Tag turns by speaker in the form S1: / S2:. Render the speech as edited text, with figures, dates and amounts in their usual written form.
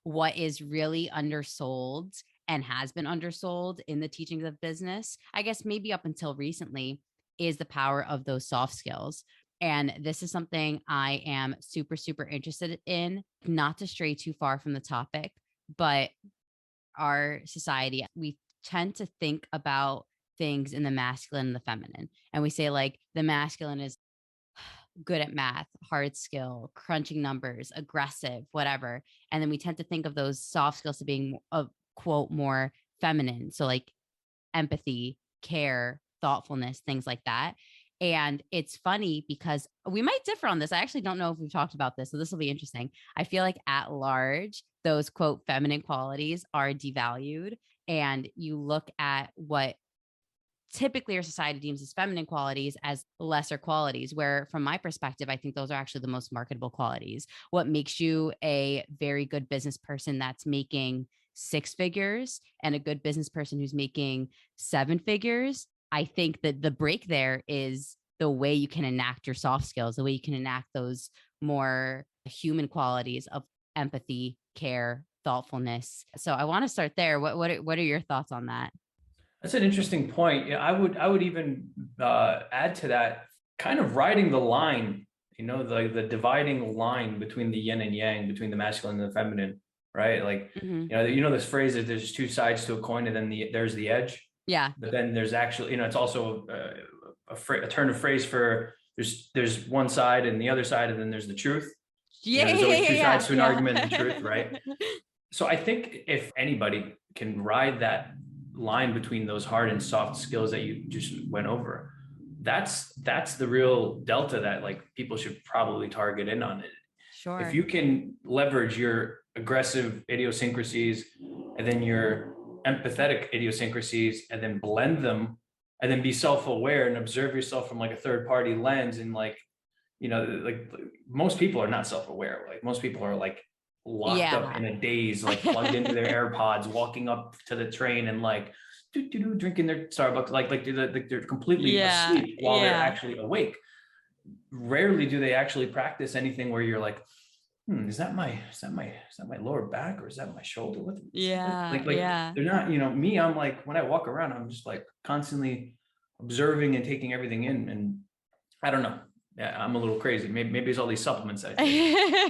S1: what is really undersold and has been undersold in the teachings of business, I guess maybe up until recently, is the power of those soft skills. And this is something I am super, super interested in, not to stray too far from the topic, but our society, we tend to think about things in the masculine and the feminine. And we say, like, the masculine is good at math, hard skill, crunching numbers, aggressive, whatever. And then we tend to think of those soft skills to being a quote more feminine. So like empathy, care, thoughtfulness, things like that. And it's funny because we might differ on this. I actually don't know if we've talked about this. So this will be interesting. I feel like at large, those quote feminine qualities are devalued. And you look at what typically our society deems as feminine qualities as lesser qualities, where from my perspective, I think those are actually the most marketable qualities. What makes you a very good business person that's making six figures and a good business person who's making seven figures? I think that the break there is the way you can enact your soft skills, the way you can enact those more human qualities of empathy, care, thoughtfulness. So I want to start there. What are your thoughts on that?
S2: That's an interesting point. Yeah, I would even add to that, kind of riding the line, the dividing line between the yin and yang, between the masculine and the feminine, right? Like,
S1: Hmm.
S2: this phrase that there's two sides to a coin, and then there's the edge,
S1: Yeah.
S2: but then there's actually, it's also a turn of phrase for there's one side and the other side, and then there's the truth.
S1: Yeah,
S2: There's
S1: yeah,
S2: always
S1: yeah,
S2: two
S1: yeah,
S2: sides to an argument and the truth, right?
S1: yeah.
S2: So I think if anybody can ride that line between those hard and soft skills that you just went over, that's the real delta that like people should probably target in on it. If
S1: Sure.
S2: you can leverage your aggressive idiosyncrasies and then your empathetic idiosyncrasies and then blend them and then be self-aware and observe yourself from like a third party lens, and like, like most people are not self-aware. Like most people are like locked up
S1: Yeah.
S2: in a daze, like plugged into their AirPods, walking up to the train and like drinking their Starbucks, they're completely
S1: Yeah,
S2: asleep while they're
S1: yeah,
S2: actually awake. Rarely do they actually practice anything where you're like, is that my lower back, or is that my shoulder? What?
S1: yeah,
S2: Like
S1: yeah.
S2: they're not, me, I'm like, when I walk around, I'm just like constantly observing and taking everything in. And I don't know. Yeah, I'm a little crazy. Maybe it's all these supplements I take.